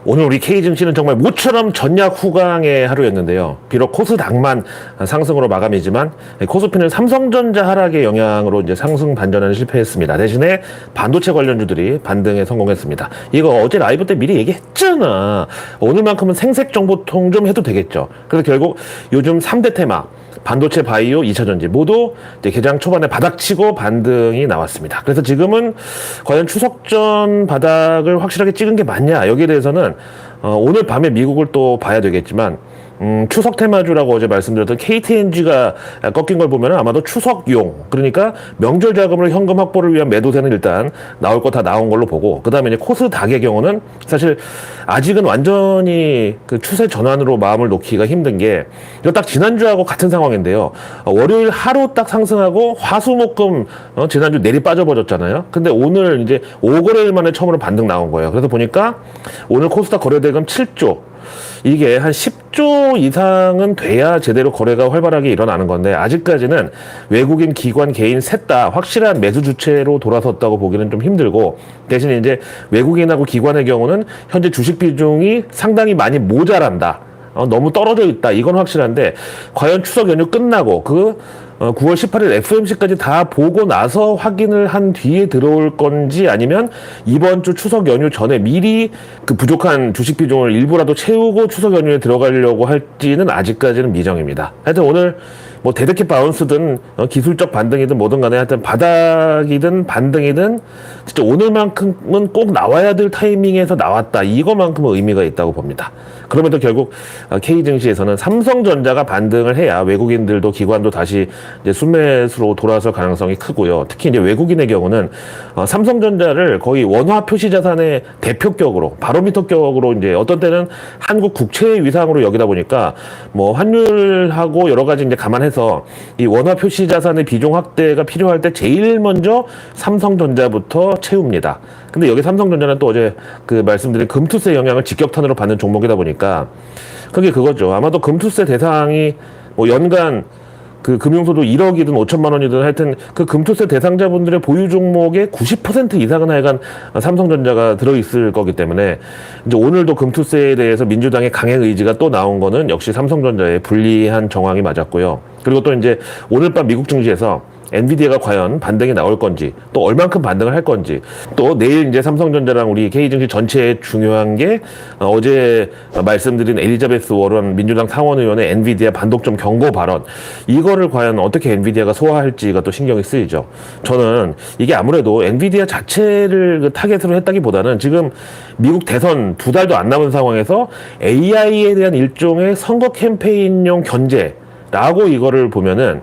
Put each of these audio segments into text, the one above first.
오늘 우리 K증시는 정말 모처럼 전략 후강의 하루였는데요. 비록 코스닥만 상승으로 마감이지만 코스피는 삼성전자 하락의 영향으로 이제 상승 반전에는 실패했습니다. 대신에 반도체 관련주들이 반등에 성공했습니다. 이거 어제 라이브 때 미리 얘기했잖아. 오늘만큼은 생색정보통 좀 해도 되겠죠. 그래서 결국 요즘 3대 테마 반도체, 바이오, 2차전지 모두 이제 개장 초반에 바닥치고 반등이 나왔습니다. 그래서 지금은 과연 추석 전 바닥을 확실하게 찍은 게 맞냐, 여기에 대해서는 오늘 밤에 미국을 또 봐야 되겠지만 추석 테마주라고 어제 말씀드렸던 KTNG가 꺾인 걸 보면 아마도 추석용, 그러니까 명절 자금으로 현금 확보를 위한 매도세는 일단 나올 거 다 나온 걸로 보고, 그 다음에 이제 코스닥의 경우는 사실 아직은 완전히 그 추세 전환으로 마음을 놓기가 힘든 게, 이거 딱 지난주하고 같은 상황인데요. 월요일 하루 딱 상승하고 화수목금 지난주 내리 빠져버렸잖아요. 근데 오늘 이제 5거래일 만에 처음으로 반등 나온 거예요. 그래서 보니까 오늘 코스닥 거래대금 7조, 이게 한 10조 이상은 돼야 제대로 거래가 활발하게 일어나는 건데, 아직까지는 외국인, 기관, 개인 셋 다 확실한 매수 주체로 돌아섰다고 보기는 좀 힘들고, 대신 이제 외국인하고 기관의 경우는 현재 주식 비중이 상당히 많이 모자란다, 너무 떨어져 있다, 이건 확실한데, 과연 추석 연휴 끝나고 9월 18일 FOMC까지 다 보고 나서 확인을 한 뒤에 들어올 건지, 아니면 이번 주 추석 연휴 전에 미리 그 부족한 주식 비중을 일부라도 채우고 추석 연휴에 들어가려고 할지는 아직까지는 미정입니다. 하여튼 오늘 뭐 데드캣 바운스든 기술적 반등이든 뭐든 간에 하여튼 바닥이든 반등이든 진짜 오늘만큼은 꼭 나와야 될 타이밍에서 나왔다, 이거만큼은 의미가 있다고 봅니다. 그러면서 결국 K증시에서는 삼성전자가 반등을 해야 외국인들도 기관도 다시 이제 순매수로 돌아설 가능성이 크고요. 특히 이제 외국인의 경우는 삼성전자를 거의 원화 표시 자산의 대표격으로, 바로미터격으로, 이제 어떤 때는 한국 국채 위상으로 여기다 보니까 뭐 환율하고 여러 가지 이제 감안해서 이 원화 표시 자산의 비중 확대가 필요할 때 제일 먼저 삼성전자부터 채웁니다. 근데 여기 삼성전자는 또 어제 그 말씀드린 금투세 영향을 직격탄으로 받는 종목이다 보니까 그게 그거죠. 아마도 금투세 대상이 뭐 연간 그 금융소득 1억이든 5천만 원이든 하여튼 그 금투세 대상자분들의 보유 종목의 90% 이상은 하여간 삼성전자가 들어있을 거기 때문에 이제 오늘도 금투세에 대해서 민주당의 강행 의지가 또 나온 거는 역시 삼성전자의 불리한 정황이 맞았고요. 그리고 또 이제 오늘 밤 미국 증시에서 엔비디아가 과연 반등이 나올 건지, 또 얼만큼 반등을 할 건지, 또 내일 이제 삼성전자랑 우리 K증시 전체에 중요한 게 어제 말씀드린 엘리자베스 워런 민주당 상원의원의 엔비디아 반독점 경고 발언, 이거를 과연 어떻게 엔비디아가 소화할지가 또 신경이 쓰이죠. 저는 이게 아무래도 엔비디아 자체를 그 타겟으로 했다기보다는 지금 미국 대선 2달도 안 남은 상황에서 AI에 대한 일종의 선거 캠페인용 견제라고 이거를 보면은,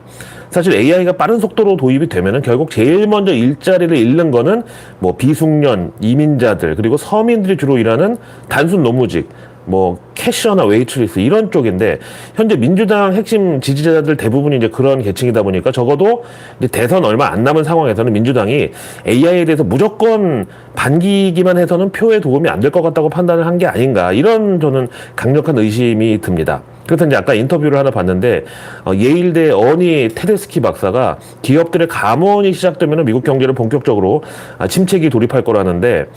사실 AI가 빠른 속도로 도입이 되면은 결국 제일 먼저 일자리를 잃는 거는 뭐 비숙련, 이민자들, 그리고 서민들이 주로 일하는 단순 노무직, 뭐 캐셔나 웨이트리스 이런 쪽인데, 현재 민주당 핵심 지지자들 대부분이 이제 그런 계층이다 보니까 적어도 이제 대선 얼마 안 남은 상황에서는 민주당이 AI에 대해서 무조건 반기기만 해서는 표에 도움이 안 될 것 같다고 판단을 한 게 아닌가, 이런 저는 강력한 의심이 듭니다. 그래서 이제 아까 인터뷰를 하나 봤는데 예일대 어니 테데스키 박사가 기업들의 감원이 시작되면 미국 경제를 본격적으로 침체기 돌입할 거라는데,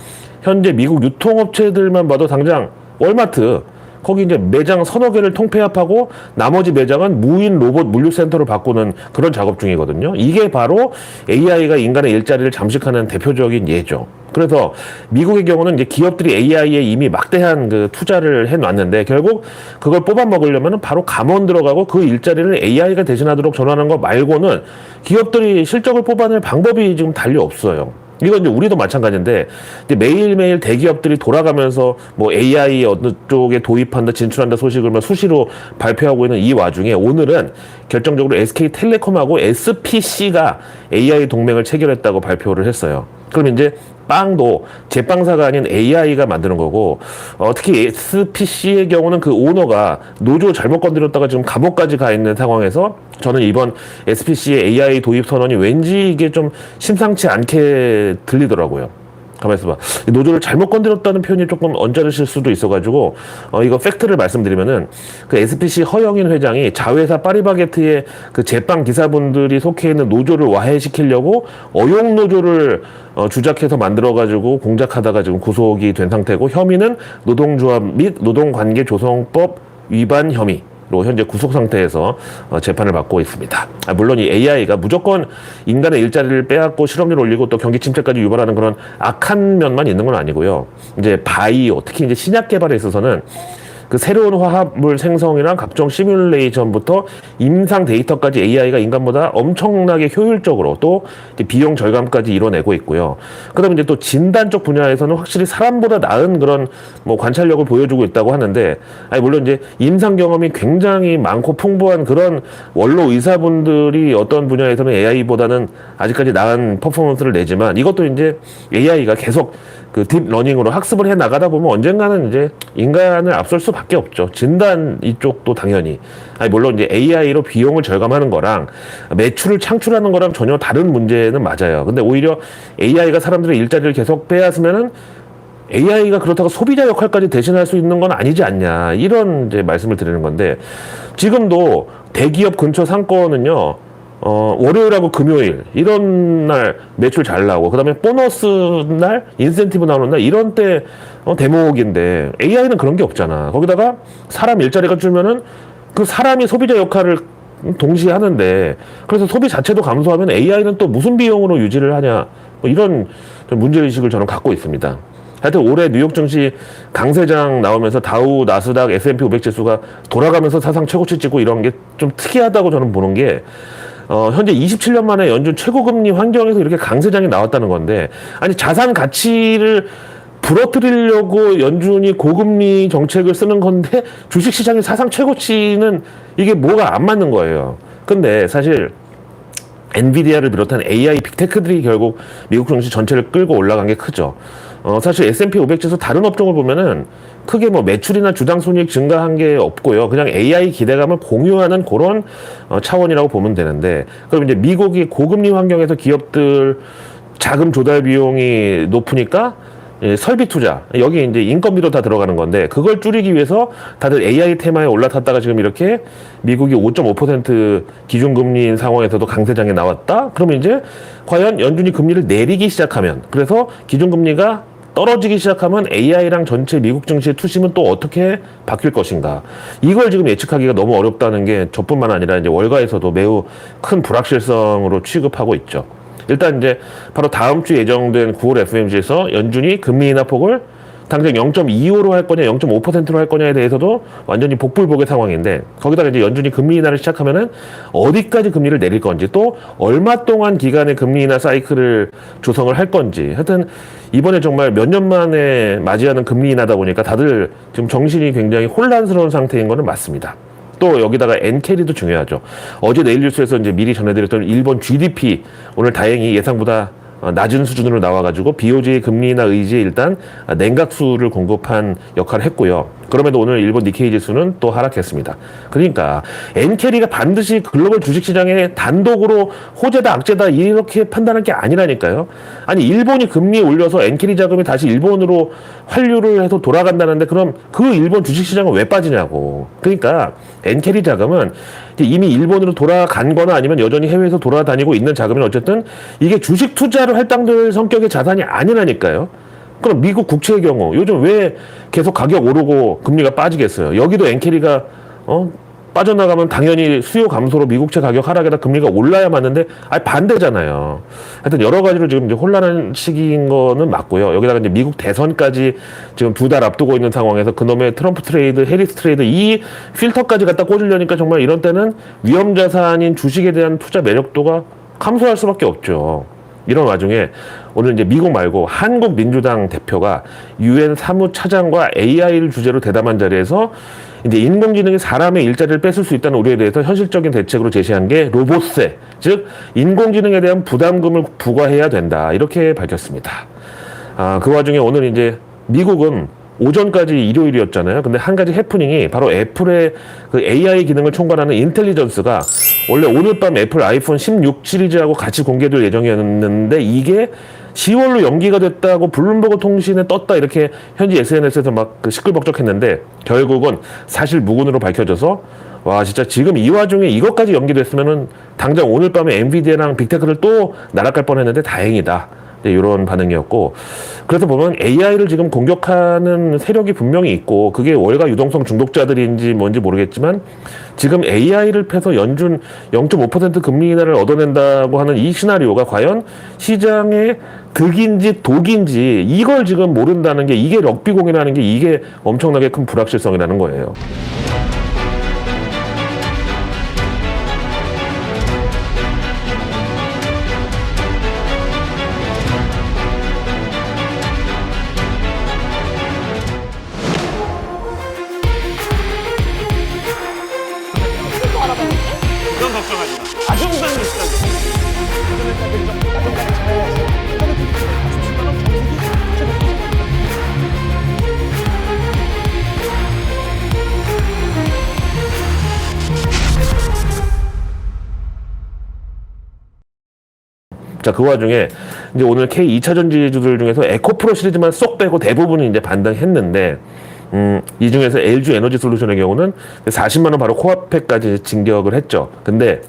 현재 미국 유통업체들만 봐도 당장 월마트 거기 이제 매장 서너 개를 통폐합하고 나머지 매장은 무인 로봇 물류센터로 바꾸는 그런 작업 중이거든요. 이게 바로 AI가 인간의 일자리를 잠식하는 대표적인 예죠. 그래서 미국의 경우는 이제 기업들이 AI에 이미 막대한 그 투자를 해놨는데, 결국 그걸 뽑아먹으려면 바로 감원 들어가고 그 일자리를 AI가 대신하도록 전환하는 거 말고는 기업들이 실적을 뽑아낼 방법이 지금 달리 없어요. 이건 이제 우리도 마찬가지인데, 이제 매일매일 대기업들이 돌아가면서 뭐 AI 어느 쪽에 도입한다, 진출한다 소식을 막 수시로 발표하고 있는 이 와중에 오늘은 결정적으로 SK텔레콤하고 SPC가 AI 동맹을 체결했다고 발표를 했어요. 그럼 이제 빵도 제빵사가 아닌 AI가 만드는 거고, 특히 SPC의 경우는 그 오너가 노조 잘못 건드렸다가 지금 감옥까지 가 있는 상황에서 저는 이번 SPC의 AI 도입 선언이 왠지 이게 좀 심상치 않게 들리더라고요. 가만히 있어봐. 노조를 잘못 건드렸다는 표현이 조금 언짢으실 수도 있어가지고, 이거 팩트를 말씀드리면은, 그 SPC 허영인 회장이 자회사 파리바게트의 그 제빵 기사분들이 속해 있는 노조를 와해시키려고 어용노조를 주작해서 만들어가지고 공작하다가 지금 구속이 된 상태고, 혐의는 노동조합 및 노동관계조성법 위반 혐의. 로 현재 구속 상태에서 재판을 받고 있습니다. 물론 이 AI가 무조건 인간의 일자리를 빼앗고 실업률을 올리고 또 경기 침체까지 유발하는 그런 악한 면만 있는 건 아니고요. 이제 바이오, 특히 이제 신약 개발에 있어서는 그 새로운 화합물 생성이랑 각종 시뮬레이션부터 임상 데이터까지 AI가 인간보다 엄청나게 효율적으로 또 비용 절감까지 이뤄내고 있고요. 그다음에 이제 또 진단 쪽 분야에서는 확실히 사람보다 나은 그런 뭐 관찰력을 보여주고 있다고 하는데, 아니 물론 이제 임상 경험이 굉장히 많고 풍부한 그런 원로 의사분들이 어떤 분야에서는 AI보다는 아직까지 나은 퍼포먼스를 내지만, 이것도 이제 AI가 계속 그 딥러닝으로 학습을 해 나가다 보면 언젠가는 이제 인간을 앞설 수밖에 없죠. 진단 이쪽도 당연히. 아니 물론 이제 AI로 비용을 절감하는 거랑 매출을 창출하는 거랑 전혀 다른 문제는 맞아요. 근데 오히려 AI가 사람들의 일자리를 계속 빼앗으면은 AI가 그렇다고 소비자 역할까지 대신할 수 있는 건 아니지 않냐, 이런 이제 말씀을 드리는 건데, 지금도 대기업 근처 상권은요, 월요일하고 금요일 이런 날 매출 잘 나오고, 그다음에 보너스 날, 인센티브 나오는 날 이런 때 대목인데, AI는 그런 게 없잖아. 거기다가 사람 일자리가 줄면은 그 사람이 소비자 역할을 동시에 하는데, 그래서 소비 자체도 감소하면 AI는 또 무슨 비용으로 유지를 하냐, 뭐 이런 문제의식을 저는 갖고 있습니다. 하여튼 올해 뉴욕 증시 강세장 나오면서 다우, 나스닥, S&P 500 지수가 돌아가면서 사상 최고치 찍고 이런 게 좀 특이하다고 저는 보는 게, 현재 27년 만에 연준 최고금리 환경에서 이렇게 강세장이 나왔다는 건데, 아니 자산 가치를 부러뜨리려고 연준이 고금리 정책을 쓰는 건데 주식시장의 사상 최고치는 이게 뭐가 안 맞는 거예요. 근데 사실 엔비디아를 비롯한 AI 빅테크들이 결국 미국 증시 전체를 끌고 올라간 게 크죠. 사실 S&P 500 지수 다른 업종을 보면은 크게 뭐 매출이나 주당 손익 증가한 게 없고요. 그냥 AI 기대감을 공유하는 그런 차원이라고 보면 되는데, 그럼 이제 미국이 고금리 환경에서 기업들 자금 조달 비용이 높으니까 설비 투자, 여기 이제 인건비도 다 들어가는 건데, 그걸 줄이기 위해서 다들 AI 테마에 올라탔다가 지금 이렇게 미국이 5.5% 기준금리인 상황에서도 강세장에 나왔다? 그러면 이제 과연 연준이 금리를 내리기 시작하면, 그래서 기준금리가 떨어지기 시작하면 AI랑 전체 미국 증시의 투심은 또 어떻게 바뀔 것인가. 이걸 지금 예측하기가 너무 어렵다는 게 저뿐만 아니라 이제 월가에서도 매우 큰 불확실성으로 취급하고 있죠. 일단 이제 바로 다음 주 예정된 9월 FOMC에서 연준이 금리 인하 폭을 당장 0.25로 할 거냐, 0.5%로 할 거냐에 대해서도 완전히 복불복의 상황인데, 거기다가 이제 연준이 금리 인하를 시작하면은 어디까지 금리를 내릴 건지, 또 얼마 동안 기간의 금리 인하 사이클을 조성을 할 건지, 하여튼 이번에 정말 몇 년 만에 맞이하는 금리 인하다 보니까 다들 지금 정신이 굉장히 혼란스러운 상태인 거는 맞습니다. 또 여기다가 엔캐리도 중요하죠. 어제 내일 뉴스에서 이제 미리 전해드렸던 일본 GDP 오늘 다행히 예상보다 낮은 수준으로 나와가지고 BOJ 금리 인하 의지에 일단 냉각수를 공급한 역할을 했고요. 그럼에도 오늘 일본 니케이 지수는 또 하락했습니다. 그러니까 엔캐리가 반드시 글로벌 주식시장에 단독으로 호재다 악재다 이렇게 판단할 게 아니라니까요. 아니 일본이 금리 올려서 엔캐리 자금이 다시 일본으로 환류를 해서 돌아간다는데, 그럼 그 일본 주식시장은 왜 빠지냐고. 그러니까 엔캐리 자금은 이미 일본으로 돌아간 거나 아니면 여전히 해외에서 돌아다니고 있는 자금은 어쨌든 이게 주식 투자로 할당될 성격의 자산이 아니라니까요. 그럼 미국 국채의 경우 요즘 왜 계속 가격 오르고 금리가 빠지겠어요? 여기도 엔캐리가 빠져나가면 당연히 수요 감소로 미국채 가격 하락에다 금리가 올라야 맞는데, 아니 반대잖아요. 하여튼 여러 가지로 지금 이제 혼란한 시기인 거는 맞고요. 여기다가 이제 미국 대선까지 지금 2달 앞두고 있는 상황에서 그놈의 트럼프 트레이드, 해리스 트레이드 이 필터까지 갖다 꽂으려니까 정말 이런 때는 위험 자산인 주식에 대한 투자 매력도가 감소할 수밖에 없죠. 이런 와중에 오늘 이제 미국 말고 한국 민주당 대표가 UN 사무차장과 AI를 주제로 대담한 자리에서 이제 인공지능이 사람의 일자리를 뺏을 수 있다는 우려에 대해서 현실적인 대책으로 제시한 게 로봇세, 즉 인공지능에 대한 부담금을 부과해야 된다, 이렇게 밝혔습니다. 그 와중에 오늘 이제 미국은 오전까지 일요일이었잖아요. 근데 한 가지 해프닝이 바로 애플의 그 AI 기능을 총괄하는 인텔리전스가 원래 오늘 밤 애플 아이폰 16 시리즈하고 같이 공개될 예정이었는데 이게 10월로 연기가 됐다고 블룸버그 통신에 떴다 이렇게 현지 SNS에서 막 그 시끌벅적했는데 결국은 사실 무근으로 밝혀져서 와 진짜 지금 이 와중에 이것까지 연기됐으면은 당장 오늘 밤에 엔비디아랑 빅테크를 또 날아갈 뻔했는데 다행이다. 이런 반응이었고 그래서 보면 AI를 지금 공격하는 세력이 분명히 있고 그게 월가 유동성 중독자들인지 뭔지 모르겠지만 지금 AI를 패서 연준 0.5% 금리 인하를 얻어낸다고 하는 이 시나리오가 과연 시장의 득인지 독인지 이걸 지금 모른다는 게 이게 럭비공이라는 게 이게 엄청나게 큰 불확실성이라는 거예요. 그런 걱정하지 마. 아주 무관한 시간. 자, 그 와중에 이제 오늘 K 2차 전지주들 중에서 에코프로 시리즈만 쏙 빼고 대부분이 이제 반등했는데 이 중에서 LG 에너지 솔루션의 경우는 40만 원 바로 코앞에까지 진격을 했죠. 근데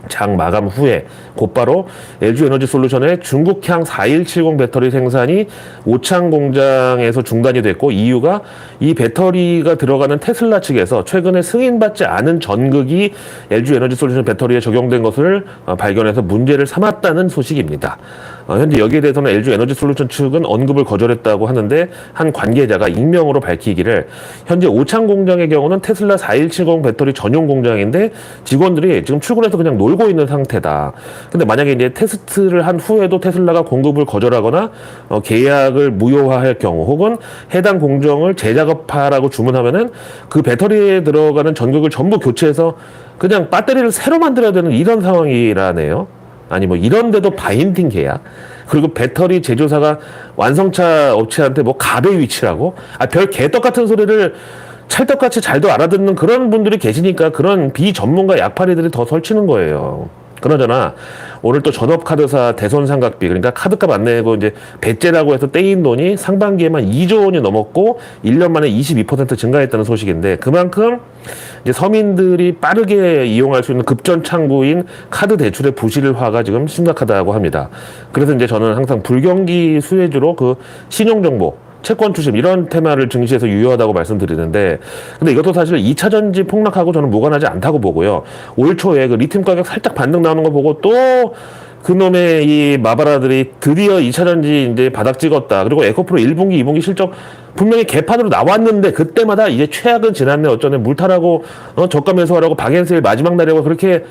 장 마감 후에 곧바로 LG 에너지 솔루션의 중국향 4170 배터리 생산이 오창 공장에서 중단이 됐고 이유가 이 배터리가 들어가는 테슬라 측에서 최근에 승인받지 않은 전극이 LG 에너지 솔루션 배터리에 적용된 것을 발견해서 문제를 삼았다는 소식입니다. 현재 여기에 대해서는 LG 에너지 솔루션 측은 언급을 거절했다고 하는데 한 관계자가 익명으로 밝히기를 현재 오창 공장의 경우는 테슬라 4170 배터리 전용 공장인데 직원들이 지금 출근해서 그냥 놀고 있는 상태다. 근데 만약에 이제 테스트를 한 후에도 테슬라가 공급을 거절하거나 계약을 무효화할 경우 혹은 해당 공정을 재작업하라고 주문하면은 그 배터리에 들어가는 전극을 전부 교체해서 그냥 배터리를 새로 만들어야 되는 이런 상황이라네요. 아니 뭐 이런데도 바인딩 계약 그리고 배터리 제조사가 완성차 업체한테 뭐 갑의 위치라고 별 개떡 같은 소리를 찰떡같이 잘도 알아듣는 그런 분들이 계시니까 그런 비전문가 약팔이들이 더 설치는 거예요. 그러잖아 오늘 또 전업카드사 대손상각비 그러니까 카드값 안 내고 이제 배째라고 해서 떼인 돈이 상반기에만 2조 원이 넘었고 1년 만에 22% 증가했다는 소식인데 그만큼 이제 서민들이 빠르게 이용할 수 있는 급전 창구인 카드 대출의 부실화가 지금 심각하다고 합니다. 그래서 이제 저는 항상 불경기 수혜주로 그 신용정보 채권 추심 이런 테마를 증시에서 유효하다고 말씀드리는데 근데 이것도 사실 2차 전지 폭락하고 저는 무관하지 않다고 보고요. 올 초에 그 리튬 가격 살짝 반등 나오는 거 보고 또 그놈의 이 마바라들이 드디어 2차 전지 이제 바닥 찍었다. 그리고 에코프로 1분기, 2분기 실적 분명히 개판으로 나왔는데 그때마다 이제 최악은 지났네 어쩌네 물타라고 저가 매수하라고 박앤세일 마지막 날이라고 그렇게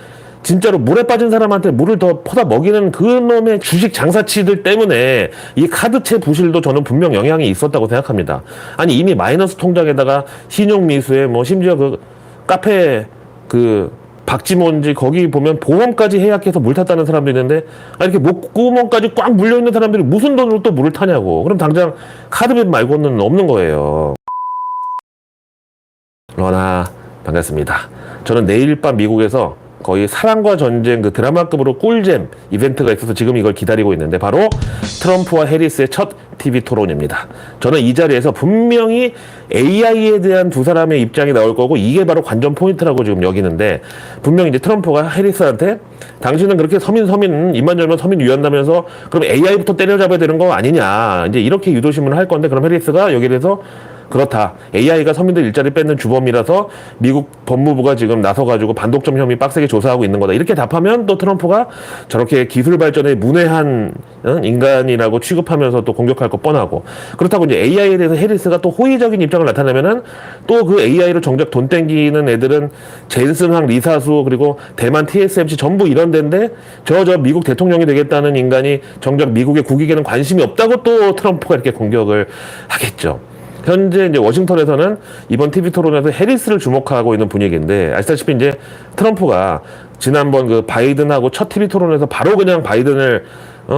진짜로 물에 빠진 사람한테 물을 더 퍼다 먹이는 그놈의 주식 장사치들 때문에 이 카드채 부실도 저는 분명 영향이 있었다고 생각합니다. 아니 이미 마이너스 통장에다가 신용미수에 뭐 심지어 그 카페 그 박지몬지 거기 보면 보험까지 해약해서 물 탔다는 사람도 있는데 이렇게 목구멍까지 꽉 물려있는 사람들이 무슨 돈으로 또 물을 타냐고. 그럼 당장 카드빚 말고는 없는 거예요. 러나 반갑습니다. 저는 내일 밤 미국에서 거의 사랑과 전쟁 그 드라마급으로 꿀잼 이벤트가 있어서 지금 이걸 기다리고 있는데 바로 트럼프와 해리스의 첫 TV 토론입니다. 저는 이 자리에서 분명히 AI에 대한 두 사람의 입장이 나올 거고 이게 바로 관전 포인트라고 지금 여기는데 분명히 이제 트럼프가 해리스한테 당신은 그렇게 서민 입만 열면 서민 위한다면서 그럼 AI부터 때려잡아야 되는 거 아니냐 이제 이렇게 유도신문을 할 건데 그럼 해리스가 여기에 대해서 그렇다. AI가 서민들 일자리 뺏는 주범이라서 미국 법무부가 지금 나서가지고 반독점 혐의 빡세게 조사하고 있는 거다. 이렇게 답하면 또 트럼프가 저렇게 기술 발전에 문외한 인간이라고 취급하면서 또 공격할 거 뻔하고 그렇다고 이제 AI에 대해서 해리스가 또 호의적인 입장을 나타내면은 또 그 AI로 정작 돈 땡기는 애들은 젠슨황 리사수 그리고 대만 TSMC 전부 이런 데인데 저 미국 대통령이 되겠다는 인간이 정작 미국의 국익에는 관심이 없다고 또 트럼프가 이렇게 공격을 하겠죠. 현재 이제 워싱턴에서는 이번 TV 토론에서 해리스를 주목하고 있는 분위기인데 아시다시피 이제 트럼프가 지난번 그 바이든하고 첫 TV 토론에서 바로 그냥 바이든을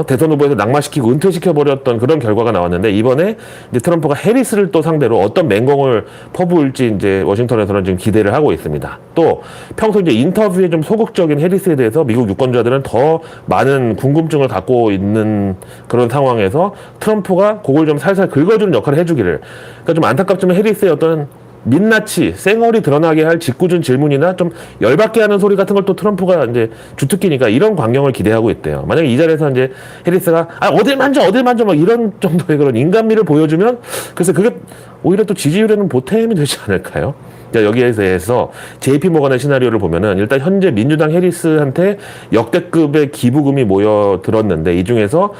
대선 후보에서 낙마시키고 은퇴시켜버렸던 그런 결과가 나왔는데, 이번에 이제 트럼프가 해리스를 또 상대로 어떤 맹공을 퍼부을지 이제 워싱턴에서는 지금 기대를 하고 있습니다. 또 평소 이제 인터뷰에 좀 소극적인 해리스에 대해서 미국 유권자들은 더 많은 궁금증을 갖고 있는 그런 상황에서 트럼프가 그걸 좀 살살 긁어주는 역할을 해주기를. 그러니까 좀 안타깝지만 해리스의 어떤 민낯이 쌩얼이 드러나게 할 짓궂은 질문이나 좀 열받게 하는 소리 같은 걸 또 트럼프가 이제 주특기니까 이런 광경을 기대하고 있대요. 만약에 이 자리에서 이제 해리스가 어딜 만져 막 이런 정도의 그런 인간미를 보여주면, 그래서 그게 오히려 또 지지율에는 보탬이 되지 않을까요? 자, 여기에 대해서 JP 모건의 시나리오를 보면은 일단 현재 민주당 해리스한테 역대급의 기부금이 모여들었는데, 이 중에서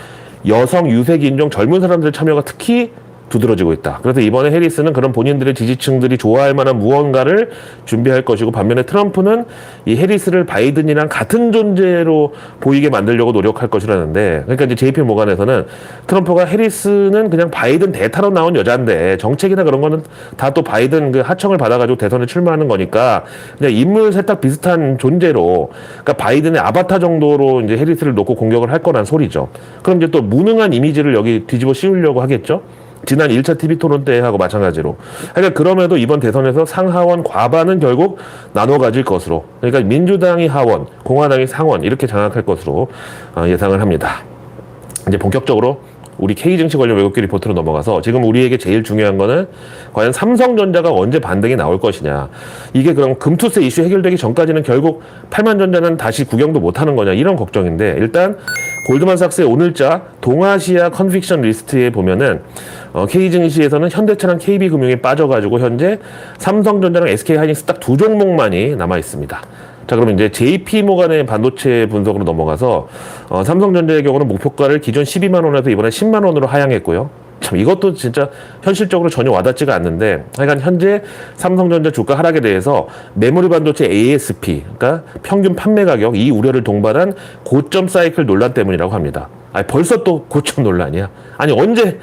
여성, 유색 인종, 젊은 사람들의 참여가 특히 두드러지고 있다. 그래서 이번에 해리스는 그런 본인들의 지지층들이 좋아할 만한 무언가를 준비할 것이고, 반면에 트럼프는 이 해리스를 바이든이랑 같은 존재로 보이게 만들려고 노력할 것이라는데, 그러니까 이제 JP 모건에서는 트럼프가 해리스는 그냥 바이든 대타로 나온 여자인데 정책이나 그런 거는 다 또 바이든 그 하청을 받아가지고 대선에 출마하는 거니까 그냥 인물 세탁 비슷한 존재로, 그러니까 바이든의 아바타 정도로 이제 해리스를 놓고 공격을 할 거란 소리죠. 그럼 이제 또 무능한 이미지를 여기 뒤집어 씌우려고 하겠죠. 지난 1차 TV 토론 때하고 마찬가지로. 그러니까 그럼에도 이번 대선에서 상하원 과반은 결국 나눠 가질 것으로, 그러니까 민주당이 하원, 공화당이 상원 이렇게 장악할 것으로 예상을 합니다. 이제 본격적으로 우리 K 증시 관련 외국계 리포트로 넘어가서, 지금 우리에게 제일 중요한 거는 과연 삼성전자가 언제 반등이 나올 것이냐. 이게 그럼 금투세 이슈 해결되기 전까지는 결국 8만전자는 다시 구경도 못하는 거냐, 이런 걱정인데, 일단 골드만삭스의 오늘자 동아시아 컨빅션 리스트에 보면은 K증시에서는 현대차랑 KB금융이 빠져가지고 현재 삼성전자랑 SK하이닉스 딱 두 종목만이 남아 있습니다. 자, 그러면 이제 JP모간의 반도체 분석으로 넘어가서 삼성전자의 경우는 목표가를 기존 12만 원에서 이번에 10만 원으로 하향했고요. 참 이것도 진짜 현실적으로 전혀 와닿지가 않는데, 하여간 현재 삼성전자 주가 하락에 대해서 메모리 반도체 ASP, 그러니까 평균 판매 가격, 이 우려를 동반한 고점 사이클 논란 때문이라고 합니다. 아니, 벌써 또 고점 논란이야? 아니, 언제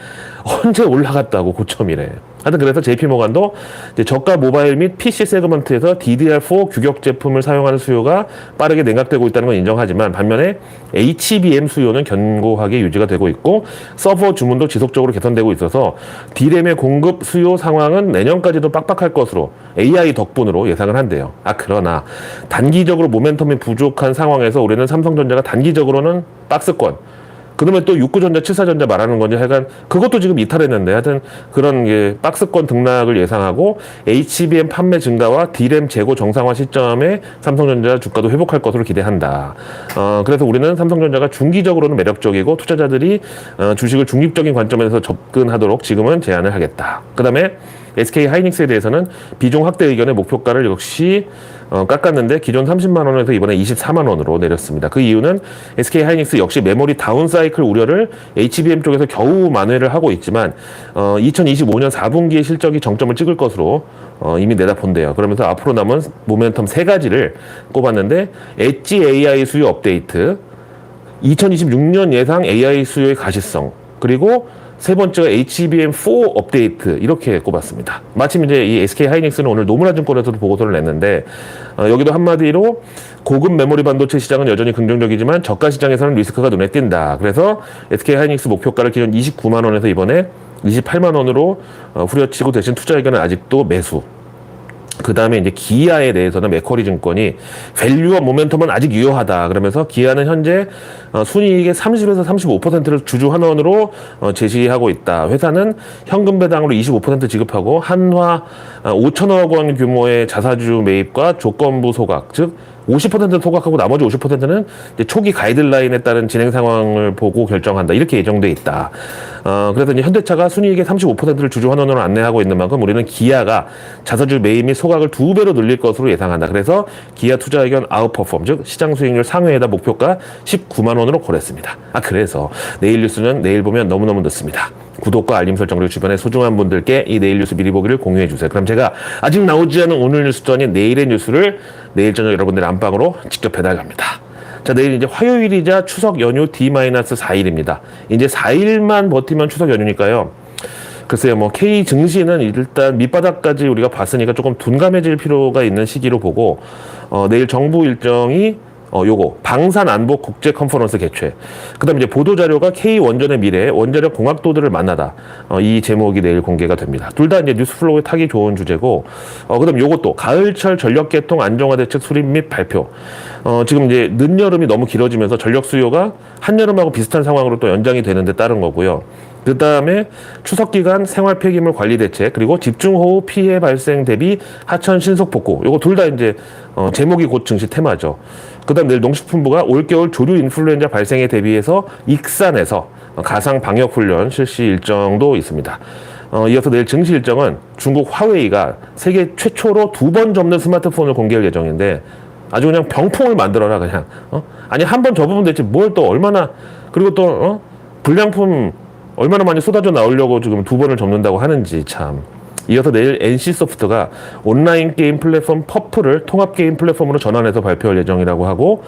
올라갔다고 고점이래. 하여튼 그래서 JP모간도 이제 저가 모바일 및 PC 세그먼트에서 DDR4 규격 제품을 사용하는 수요가 빠르게 냉각되고 있다는 건 인정하지만, 반면에 HBM 수요는 견고하게 유지가 되고 있고 서버 주문도 지속적으로 개선되고 있어서 D램의 공급 수요 상황은 내년까지도 빡빡할 것으로 AI 덕분으로 예상을 한대요. 그러나 단기적으로 모멘텀이 부족한 상황에서 우리는 삼성전자가 단기적으로는 박스권, 그러면 또 69전자, 74전자 말하는 건지, 하여간 그것도 지금 이탈했는데, 하여튼 그런 게 박스권 등락을 예상하고 HBM 판매 증가와 D램 재고 정상화 시점에 삼성전자 주가도 회복할 것으로 기대한다. 그래서 우리는 삼성전자가 중기적으로는 매력적이고 투자자들이 주식을 중립적인 관점에서 접근하도록 지금은 제안을 하겠다. 그 다음에 SK하이닉스에 대해서는 비중 확대 의견의 목표가를 역시 깎았는데, 기존 30만 원에서 이번에 24만 원으로 내렸습니다. 그 이유는 SK하이닉스 역시 메모리 다운 사이클 우려를 HBM 쪽에서 겨우 만회를 하고 있지만 2025년 4분기에 실적이 정점을 찍을 것으로 이미 내다본대요. 그러면서 앞으로 남은 모멘텀 세 가지를 꼽았는데, 엣지 AI 수요 업데이트, 2026년 예상 AI 수요의 가시성, 그리고 세 번째가 HBM4 업데이트, 이렇게 꼽았습니다. 마침 이제 이 SK하이닉스는 오늘 노무라증권에서도 보고서를 냈는데, 여기도 한마디로 고급 메모리 반도체 시장은 여전히 긍정적이지만 저가 시장에서는 리스크가 눈에 띈다. 그래서 SK하이닉스 목표가를 기존 29만 원에서 이번에 28만 원으로 후려치고, 대신 투자 의견은 아직도 매수. 그 다음에 이제 기아에 대해서는 맥쿼리 증권이 밸류와 모멘텀은 아직 유효하다. 그러면서 기아는 현재 순이익의 30에서 35%를 주주 환원으로 제시하고 있다. 회사는 현금 배당으로 25% 지급하고 한화 5천억 원 규모의 자사주 매입과 조건부 소각, 즉 50% 소각하고 나머지 50%는 초기 가이드라인에 따른 진행 상황을 보고 결정한다. 이렇게 예정돼 있다. 그래서 이제 현대차가 순이익의 35%를 주주 환원으로 안내하고 있는 만큼 우리는 기아가 자사주 매입 및 소각을 2배로 늘릴 것으로 예상한다. 그래서 기아 투자 의견 아웃퍼폼, 즉 시장 수익률 상회에다 목표가 19만 원으로 고랬습니다. 그래서 내일 뉴스는 내일 보면 너무너무 늦습니다. 구독과 알림 설정, 그리고 주변의 소중한 분들께 이 내일 뉴스 미리 보기를 공유해 주세요. 그럼 제가 아직 나오지 않은 오늘 뉴스도 아닌 내일의 뉴스를 내일 저녁 여러분들의 안방으로 직접 배달갑니다. 자, 내일 이제 화요일이자 추석 연휴 D-4일입니다. 이제 4일만 버티면 추석 연휴니까요. 글쎄요, K 증시는 일단 밑바닥까지 우리가 봤으니까 조금 둔감해질 필요가 있는 시기로 보고, 내일 정부 일정이 요거 방산안보 국제 컨퍼런스 개최. 그다음에 이제 보도 자료가 K 원전의 미래 원자력 공학도들을 만나다. 이 제목이 내일 공개가 됩니다. 둘 다 이제 뉴스플로우에 타기 좋은 주제고. 그다음 요것도 가을철 전력 개통 안정화 대책 수립 및 발표. 지금 이제 늦여름이 너무 길어지면서 전력 수요가 한여름하고 비슷한 상황으로 또 연장이 되는 데 따른 거고요. 그 다음에 추석 기간 생활 폐기물 관리 대책, 그리고 집중호우 피해 발생 대비 하천 신속 복구. 요거 둘 다 이제 제목이 곧 증시 테마죠. 그 다음 내일 농식품부가 올겨울 조류 인플루엔자 발생에 대비해서 익산에서 가상 방역 훈련 실시 일정도 있습니다. 이어서 내일 증시 일정은 중국 화웨이가 세계 최초로 2번 접는 스마트폰을 공개할 예정인데, 아주 그냥 병풍을 만들어라 그냥. 아니 한 번 접으면 되지 뭘 또 얼마나, 그리고 또 불량품 얼마나 많이 쏟아져 나오려고 지금 2번을 접는다고 하는지 참. 이어서 내일 NC소프트가 온라인 게임 플랫폼 퍼플을 통합 게임 플랫폼으로 전환해서 발표할 예정이라고 하고,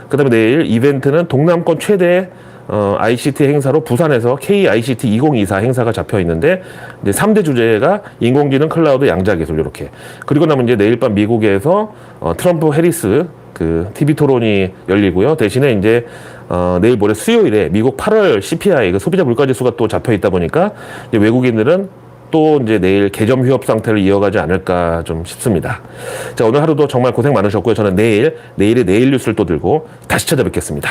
그 다음에 내일 이벤트는 동남권 최대 ICT 행사로 부산에서 KICT 2024 행사가 잡혀 있는데, 이제 3대 주제가 인공지능, 클라우드, 양자기술 이렇게. 그리고 나면 이제 내일 밤 미국에서 트럼프 해리스 그 TV 토론이 열리고요. 대신에 이제 내일 모레 수요일에 미국 8월 CPI 그 소비자 물가 지수가 또 잡혀 있다 보니까 이제 외국인들은 또 이제 내일 개점 휴업 상태를 이어가지 않을까 좀 싶습니다. 자, 오늘 하루도 정말 고생 많으셨고요. 저는 내일의 내일 뉴스를 또 들고 다시 찾아뵙겠습니다.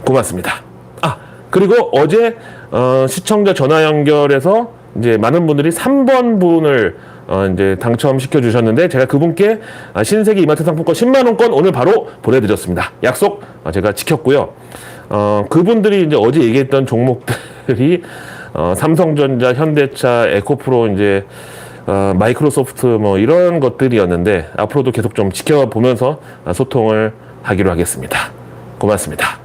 고맙습니다. 그리고 어제 시청자 전화 연결해서 이제 많은 분들이 3번 분을 이제 당첨시켜 주셨는데, 제가 그분께 신세계 이마트 상품권 10만 원권 오늘 바로 보내드렸습니다. 약속 제가 지켰고요. 그분들이 이제 어제 얘기했던 종목들이 삼성전자, 현대차, 에코프로, 이제 마이크로소프트 뭐 이런 것들이었는데, 앞으로도 계속 좀 지켜보면서 소통을 하기로 하겠습니다. 고맙습니다.